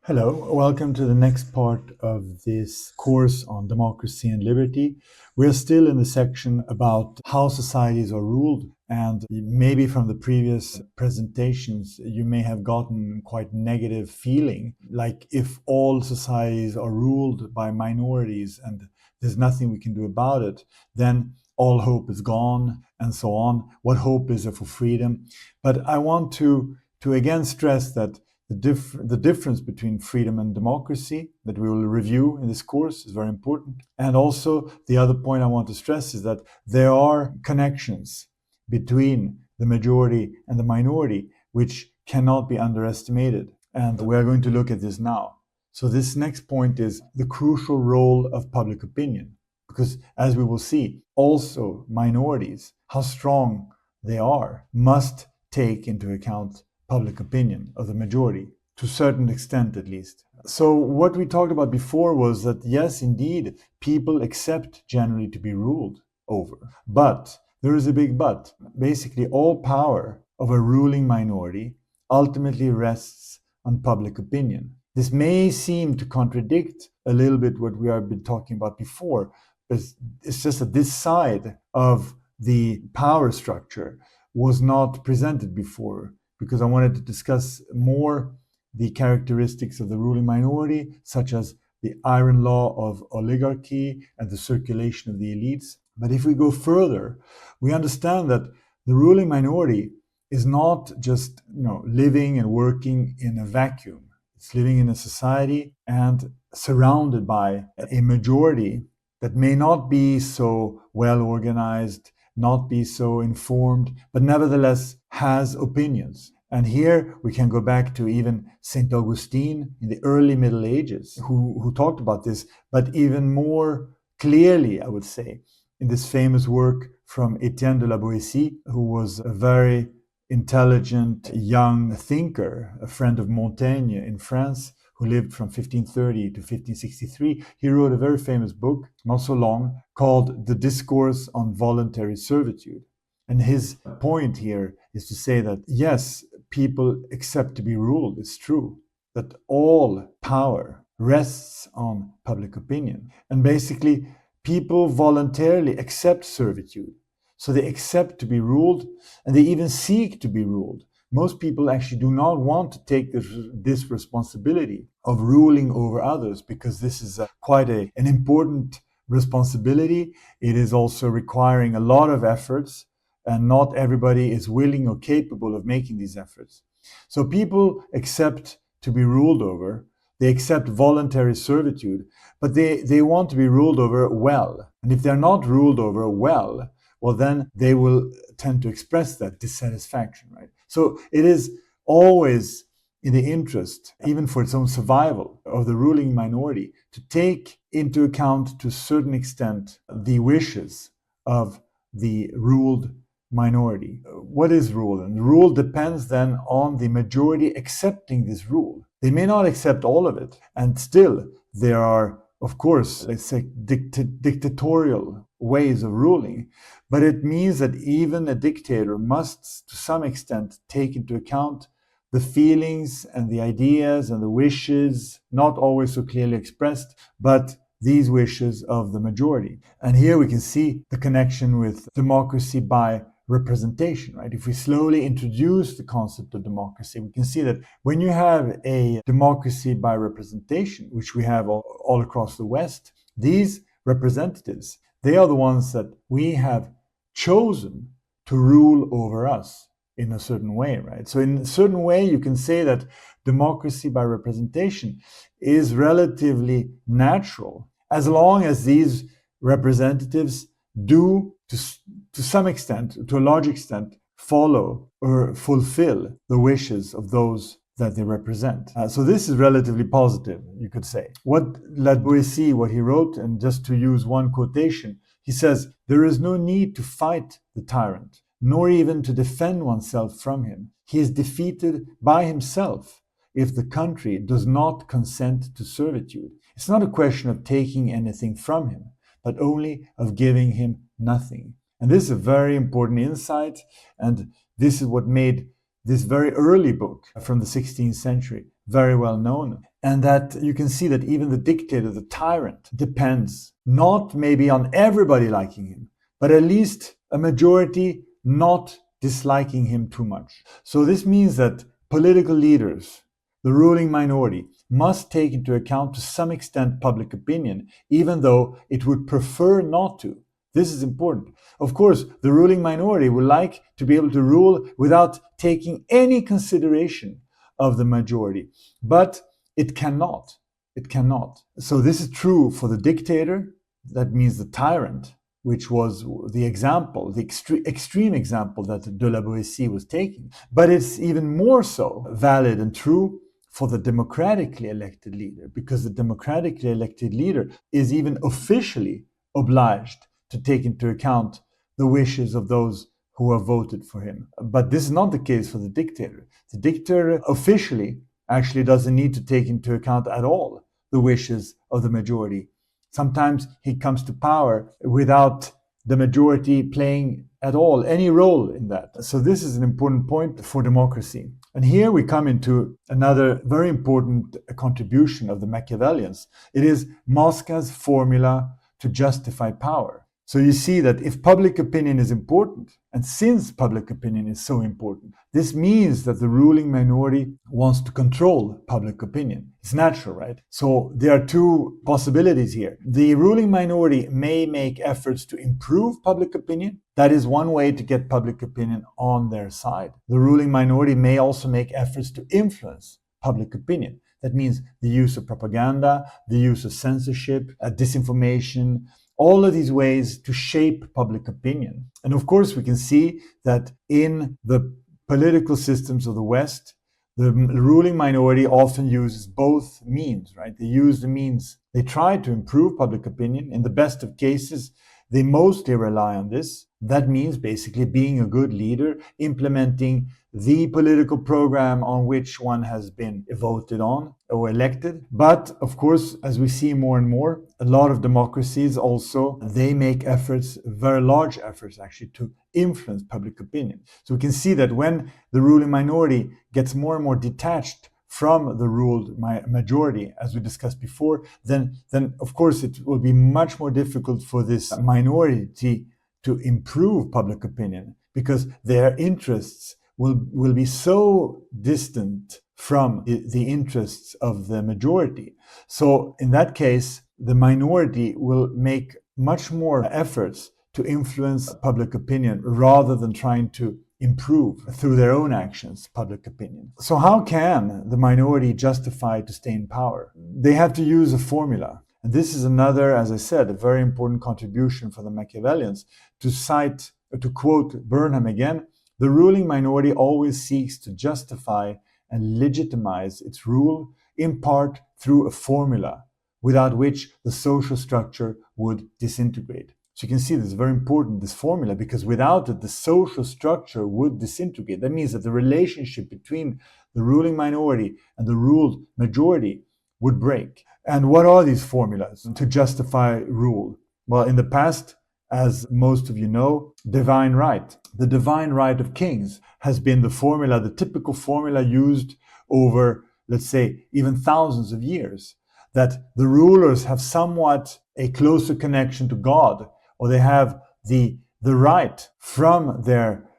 Hello, welcome to the next part of this course on democracy and liberty. We're still in the section about how societies are ruled, and maybe from the previous presentations, you may have gotten quite negative feeling, like if all societies are ruled by minorities and there's nothing we can do about it, then all hope is gone and so on. What hope is there for freedom? But I want to again stress that the difference between freedom and democracy that we will review in this course is very important. And also, the other point I want to stress is that there are connections between the majority and the minority, which cannot be underestimated. And we're going to look at this now. So, this next point is the crucial role of public opinion. Because, as we will see, also minorities, how strong they are, must take into account public opinion of the majority, to a certain extent at least. So what we talked about before was that yes, indeed, people accept generally to be ruled over. But there is a big but. Basically, all power of a ruling minority ultimately rests on public opinion. This may seem to contradict a little bit what we have been talking about before, but it's just that this side of the power structure was not presented before, because I wanted to discuss more the characteristics of the ruling minority, such as the iron law of oligarchy and the circulation of the elites. But if we go further, we understand that the ruling minority is not just living and working in a vacuum. It's living in a society and surrounded by a majority that may not be so well organized, not be so informed, but nevertheless has opinions. And here we can go back to even St. Augustine in the early Middle Ages, who talked about this, but even more clearly, I would say, in this famous work from Etienne de la Boétie, who was a very intelligent young thinker, a friend of Montaigne in France, who lived from 1530 to 1563. He wrote a very famous book, not so long, called The Discourse on Voluntary Servitude. And his point here is to say that, yes, people accept to be ruled, it's true, that all power rests on public opinion. And basically, people voluntarily accept servitude. So they accept to be ruled, and they even seek to be ruled. Most people actually do not want to take this responsibility of ruling over others, because this is quite an important responsibility. It is also requiring a lot of efforts, and not everybody is willing or capable of making these efforts. So people accept to be ruled over. They accept voluntary servitude, but they want to be ruled over well. And if they're not ruled over well, then they will tend to express that dissatisfaction, right? So it is always in the interest, even for its own survival, of the ruling minority to take into account to a certain extent the wishes of the ruled minority. What is rule? And the rule depends then on the majority accepting this rule. They may not accept all of it, and still there are, of course, let's say dictatorial ways of ruling, but it means that even a dictator must, to some extent, take into account the feelings and the ideas and the wishes, not always so clearly expressed, but these wishes of the majority. And here we can see the connection with democracy by representation, right? If we slowly introduce the concept of democracy, we can see that when you have a democracy by representation, which we have all across the West, these representatives, they are the ones that we have chosen to rule over us in a certain way, right? So in a certain way, you can say that democracy by representation is relatively natural, as long as these representatives do, to some extent, to a large extent, follow or fulfill the wishes of those that they represent. So this is relatively positive, you could say. What La Boétie, what he wrote, and just to use one quotation, he says, "There is no need to fight the tyrant, nor even to defend oneself from him. He is defeated by himself if the country does not consent to servitude. It's not a question of taking anything from him, but only of giving him nothing." And this is a very important insight, and this is what made this very early book from the 16th century, very well known. And that you can see that even the dictator, the tyrant, depends not maybe on everybody liking him, but at least a majority not disliking him too much. So this means that political leaders, the ruling minority, must take into account to some extent public opinion, even though it would prefer not to. This is important. Of course, the ruling minority would like to be able to rule without taking any consideration of the majority, but it cannot. It cannot. So this is true for the dictator, that means the tyrant, which was the example, the extreme example that de la Boétie was taking. But it's even more so valid and true for the democratically elected leader, because the democratically elected leader is even officially obliged to take into account the wishes of those who have voted for him. But this is not the case for the dictator. The dictator officially actually doesn't need to take into account at all the wishes of the majority. Sometimes he comes to power without the majority playing at all any role in that. So this is an important point for democracy. And here we come into another very important contribution of the Machiavellians. It is Mosca's formula to justify power. So you see that if public opinion is important, and since public opinion is so important, this means that the ruling minority wants to control public opinion. It's natural, right? So there are two possibilities here. The ruling minority may make efforts to improve public opinion. That is one way to get public opinion on their side. The ruling minority may also make efforts to influence public opinion. That means the use of propaganda, the use of censorship, disinformation, all of these ways to shape public opinion. And of course, we can see that in the political systems of the West, the ruling minority often uses both means, right? They use the means, they try to improve public opinion. In the best of cases, they mostly rely on this. That means basically being a good leader, implementing the political program on which one has been voted on or elected. But of course, as we see more and more, a lot of democracies also, they make efforts, very large efforts actually, to influence public opinion. So we can see that when the ruling minority gets more and more detached from the ruled majority, as we discussed before, then of course it will be much more difficult for this minority to improve public opinion, because their interests will be so distant from the interests of the majority. So in that case, the minority will make much more efforts to influence public opinion rather than trying to improve through their own actions public opinion. So how can the minority justify to stay in power? They have to use a formula. And this is another, as I said, a very important contribution for the Machiavellians. To quote Burnham again, the ruling minority always seeks to justify and legitimize its rule, in part through a formula, without which the social structure would disintegrate. So you can see this is very important, this formula, because without it, the social structure would disintegrate. That means that the relationship between the ruling minority and the ruled majority would break. And what are these formulas to justify rule? Well, in the past, as most of you know, divine right. The divine right of kings has been the formula, the typical formula used over, let's say, even thousands of years, that the rulers have somewhat a closer connection to God, or they have the right from their,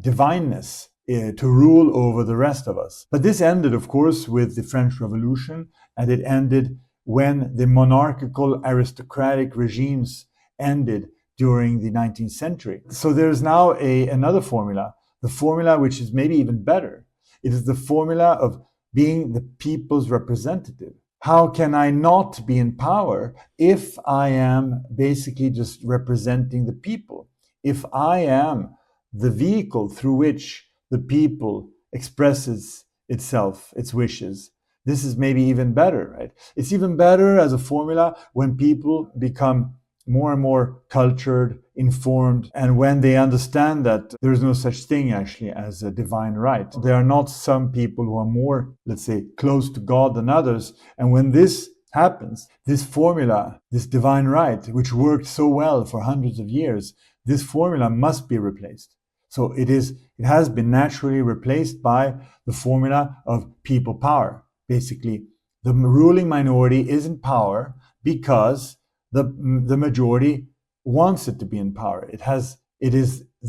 divineness to rule over the rest of us. But this ended, of course, with the French Revolution, and it ended when the monarchical aristocratic regimes ended during the 19th century. So there's now another formula, the formula which is maybe even better. It is the formula of being the people's representative. How can I not be in power if I am basically just representing the people? If I am the vehicle through which the people expresses itself, its wishes, this is maybe even better, right? It's even better as a formula when people become more and more cultured, informed, and when they understand that there's no such thing actually as a divine right. There are not some people who are more, let's say, close to God than others. And when this happens, this formula, this divine right, which worked so well for hundreds of years, this formula must be replaced. So it has been naturally replaced by the formula of people power. Basically, the ruling minority is in power because the majority wants it to be in power.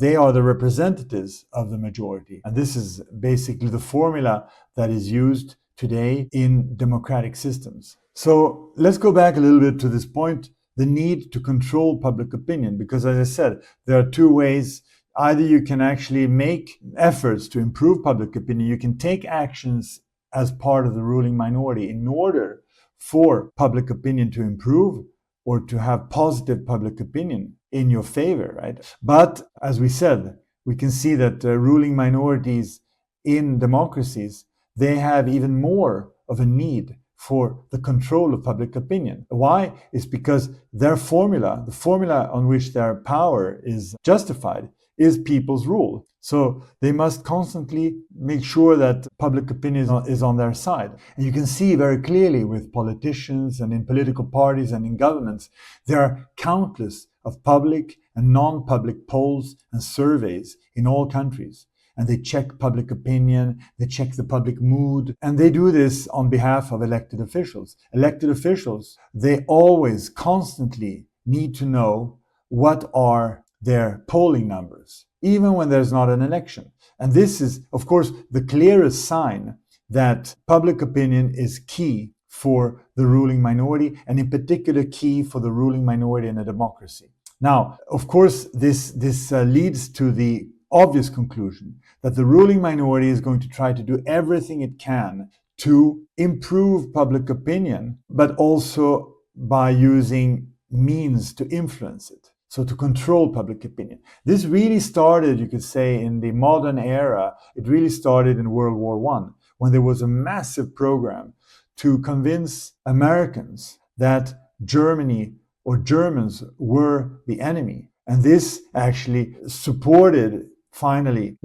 They are the representatives of the majority. And this is basically the formula that is used today in democratic systems. So let's go back a little bit to this point, the need to control public opinion, because as I said, there are two ways. Either you can actually make efforts to improve public opinion, you can take actions as part of the ruling minority in order for public opinion to improve or to have positive public opinion in your favor, right? But as we said, we can see that ruling minorities in democracies, they have even more of a need for the control of public opinion. Why? It's because their formula, the formula on which their power is justified, is people's rule. So they must constantly make sure that public opinion is on their side. And you can see very clearly with politicians and in political parties and in governments, there are countless of public and non-public polls and surveys in all countries. And they check public opinion, they check the public mood, and they do this on behalf of elected officials. Elected officials, they always constantly need to know what are their polling numbers, even when there's not an election. And this is, of course, the clearest sign that public opinion is key for the ruling minority, and in particular key for the ruling minority in a democracy. Now, of course, this leads to the obvious conclusion that the ruling minority is going to try to do everything it can to improve public opinion, but also by using means to influence it. So to control public opinion. This really started, you could say, in the modern era. It really started in World War I, when there was a massive program to convince Americans that Germany or Germans were the enemy. And this actually supported finally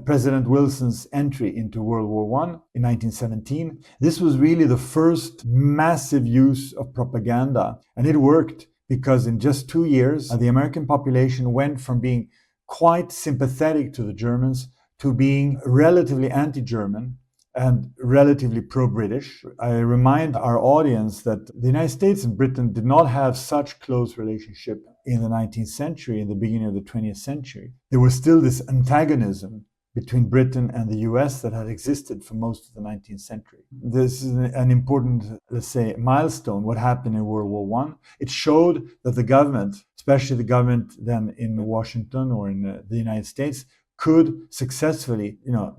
President Wilson's entry into World War I in 1917. This was really the first massive use of propaganda, and it worked because in just 2 years, the American population went from being quite sympathetic to the Germans to being relatively anti-German and relatively pro-British. I remind our audience that the United States and Britain did not have such close relationship in the 19th century, in the beginning of the 20th century. There was still this antagonism between Britain and the US that had existed for most of the 19th century. This is an important, let's say, milestone, what happened in World War I. It showed that the government, especially the government then in Washington or in the United States, could successfully,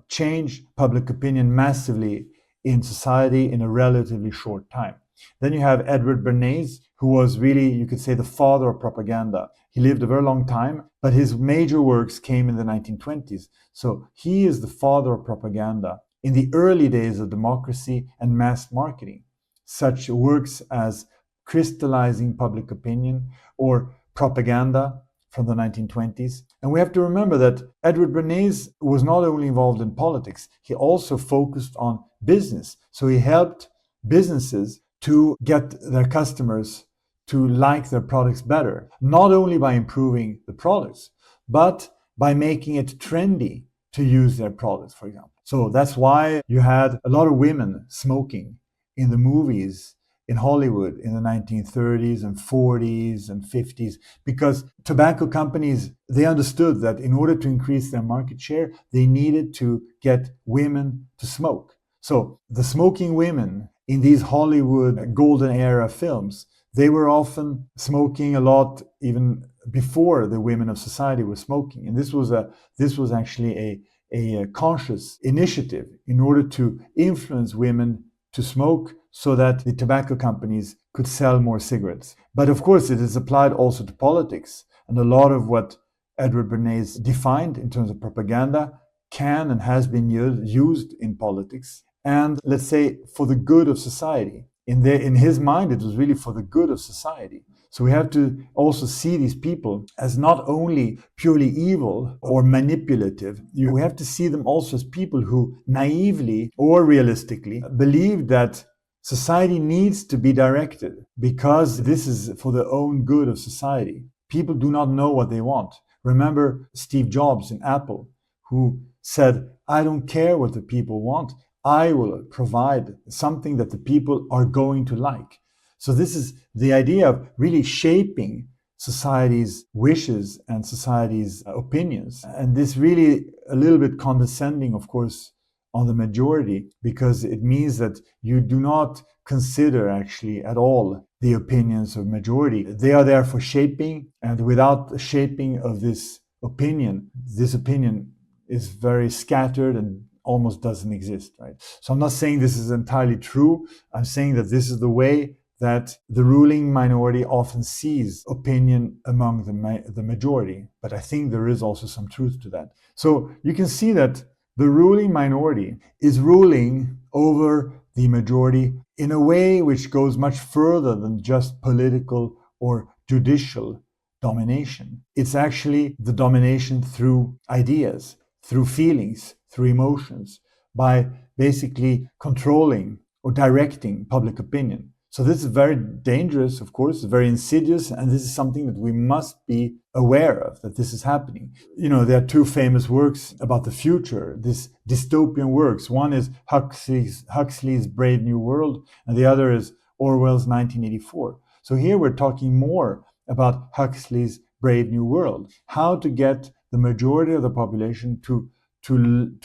change public opinion massively in society in a relatively short time. Then you have Edward Bernays, who was really, you could say, the father of propaganda. He lived a very long time, but his major works came in the 1920s. So he is the father of propaganda in the early days of democracy and mass marketing. Such works as Crystallizing Public Opinion or Propaganda from the 1920s. And we have to remember that Edward Bernays was not only involved in politics, he also focused on business. So he helped businesses to get their customers to like their products better, not only by improving the products, but by making it trendy to use their products, for example. So that's why you had a lot of women smoking in the movies in Hollywood in the 1930s and 40s and 50s, because tobacco companies, they understood that in order to increase their market share, they needed to get women to smoke. So the smoking women in these Hollywood golden era films, they were often smoking a lot even before the women of society were smoking. And this was actually a conscious initiative in order to influence women to smoke so that the tobacco companies could sell more cigarettes. But of course, it is applied also to politics. And a lot of what Edward Bernays defined in terms of propaganda can and has been used in politics. And let's say for the good of society. In his mind, it was really for the good of society. So we have to also see these people as not only purely evil or manipulative. We have to see them also as people who naively or realistically believe that society needs to be directed because this is for the own good of society. People do not know what they want. Remember Steve Jobs in Apple, who said, I don't care what the people want. I will provide something that the people are going to like. So this is the idea of really shaping society's wishes and society's opinions. And this really a little bit condescending, of course, on the majority, because it means that you do not consider actually at all the opinions of majority. They are there for shaping, and without the shaping of this opinion is very scattered and almost doesn't exist, right? So I'm not saying this is entirely true. I'm saying that this is the way that the ruling minority often sees opinion among the majority. But I think there is also some truth to that. So you can see that the ruling minority is ruling over the majority in a way which goes much further than just political or judicial domination. It's actually the domination through ideas, through feelings, through emotions, by basically controlling or directing public opinion. So this is very dangerous, of course, very insidious, and this is something that we must be aware of, that this is happening. You know, there are two famous works about the future, these dystopian works. One is Huxley's Brave New World, and the other is Orwell's 1984. So here we're talking more about Huxley's Brave New World, how to get the majority of the population to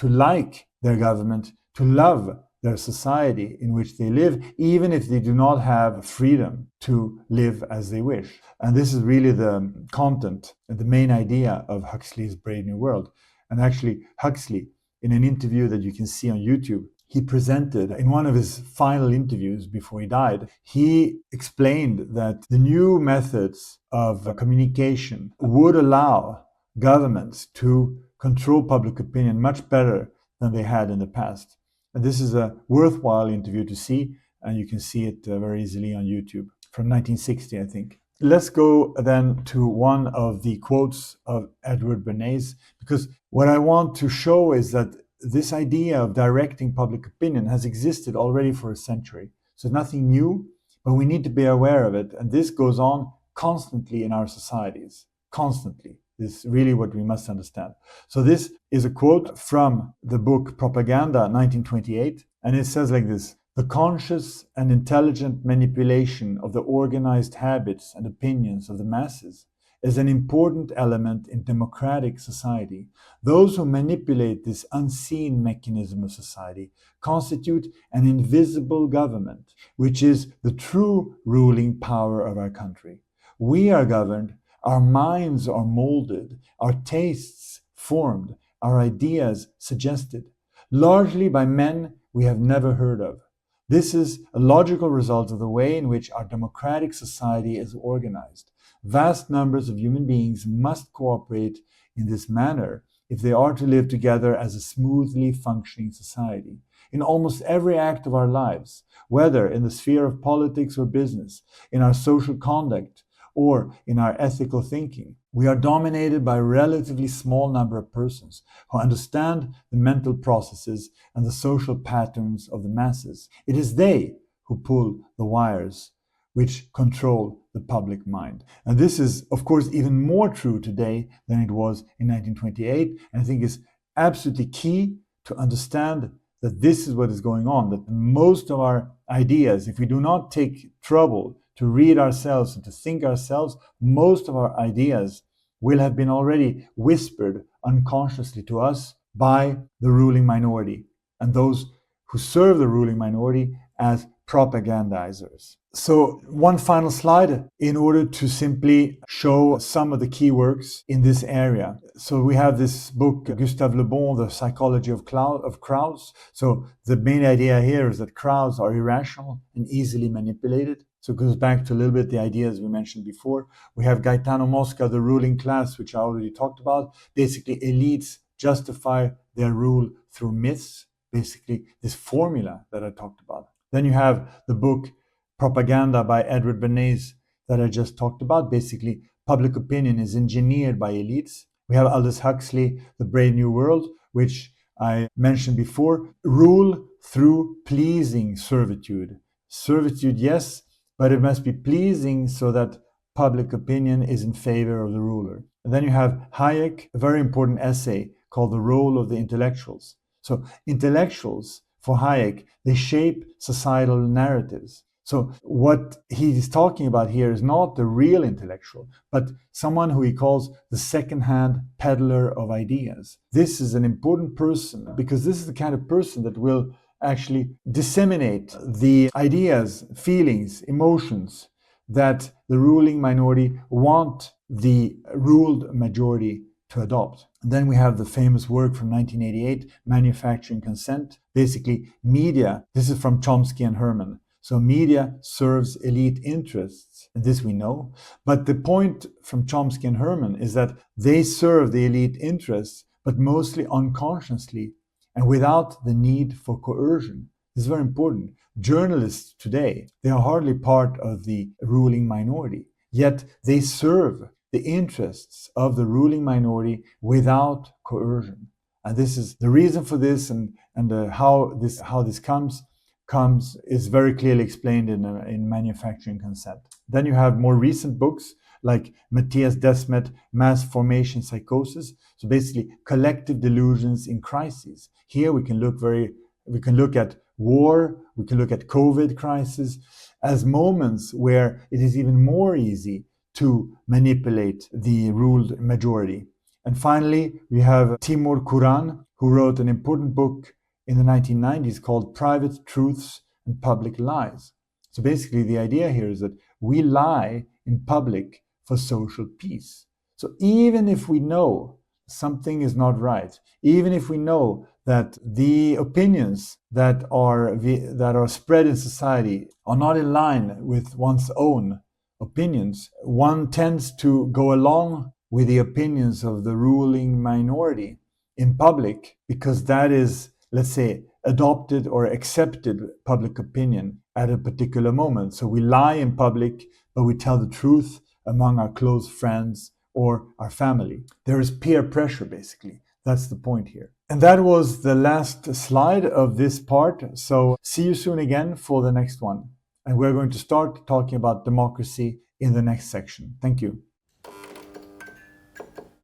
like their government, to love their society in which they live, even if they do not have freedom to live as they wish. And this is really the content and the main idea of Huxley's Brave New World. And actually, Huxley, in an interview that you can see on YouTube, he presented in one of his final interviews before he died, he explained that the new methods of communication would allow governments to control public opinion much better than they had in the past. And this is a worthwhile interview to see, and you can see it very easily on YouTube from 1960, I think. Let's go then to one of the quotes of Edward Bernays, because what I want to show is that this idea of directing public opinion has existed already for a century. So nothing new, but we need to be aware of it. And this goes on constantly in our societies, constantly. This is really what we must understand. So this is a quote from the book Propaganda, 1928, and it says like this: the conscious and intelligent manipulation of the organized habits and opinions of the masses is an important element in democratic society. Those who manipulate this unseen mechanism of society constitute an invisible government, which is the true ruling power of our country. We are governed, our minds are molded, our tastes formed, our ideas suggested, largely by men we have never heard of. This is a logical result of the way in which our democratic society is organized. Vast numbers of human beings must cooperate in this manner if they are to live together as a smoothly functioning society. In almost every act of our lives, whether in the sphere of politics or business, in our social conduct, or in our ethical thinking, we are dominated by a relatively small number of persons who understand the mental processes and the social patterns of the masses. It is they who pull the wires which control the public mind. And this is, of course, even more true today than it was in 1928. And I think it's absolutely key to understand that this is what is going on, that most of our ideas, if we do not take trouble to read ourselves and to think ourselves, most of our ideas will have been already whispered unconsciously to us by the ruling minority and those who serve the ruling minority as propagandizers. So one final slide in order to simply show some of the key works in this area. So we have this book, Gustave Le Bon, The Psychology of Crowds. So the main idea here is that crowds are irrational and easily manipulated. So it goes back to a little bit the ideas we mentioned before. We have Gaetano Mosca, The Ruling Class, which I already talked about. Basically, elites justify their rule through myths, basically this formula that I talked about. Then you have the book Propaganda by Edward Bernays that I just talked about. Basically, public opinion is engineered by elites. We have Aldous Huxley, The Brave New World, which I mentioned before. Rule through pleasing servitude. Servitude, yes, but it must be pleasing so that public opinion is in favor of the ruler. And then you have Hayek, a very important essay called The Role of the Intellectuals. So intellectuals, for Hayek, they shape societal narratives. So what he's talking about here is not the real intellectual, but someone who he calls the second-hand peddler of ideas. This is an important person because this is the kind of person that will actually disseminate the ideas, feelings, emotions that the ruling minority want the ruled majority to adopt. And then we have the famous work from 1988, Manufacturing Consent. Basically, media, this is from Chomsky and Herman. So media serves elite interests, and this we know. But the point from Chomsky and Herman is that they serve the elite interests, but mostly unconsciously and without the need for coercion. This is very important. Journalists today, they are hardly part of the ruling minority, yet they serve the interests of the ruling minority without coercion. And this is the reason for this, and how this comes is very clearly explained in Manufacturing Consent. Then you have more recent books like Matthias Desmet, Mass Formation Psychosis. So basically, collective delusions in crises. Here we can look at war, we can look at COVID crisis as moments where it is even more easy to manipulate the ruled majority. And finally, we have Timur Kuran, who wrote an important book in the 1990s called Private Truths and Public Lies. So basically, the idea here is that we lie in public for social peace. So even if we know something is not right, even if we know that the opinions that are spread in society are not in line with one's own opinions, one tends to go along with the opinions of the ruling minority in public because that is, let's say, adopted or accepted public opinion at a particular moment. So we lie in public, but we tell the truth among our close friends or our family. There is peer pressure, basically. That's the point here. And that was the last slide of this part. So see you soon again for the next one. And we're going to start talking about democracy in the next section. Thank you.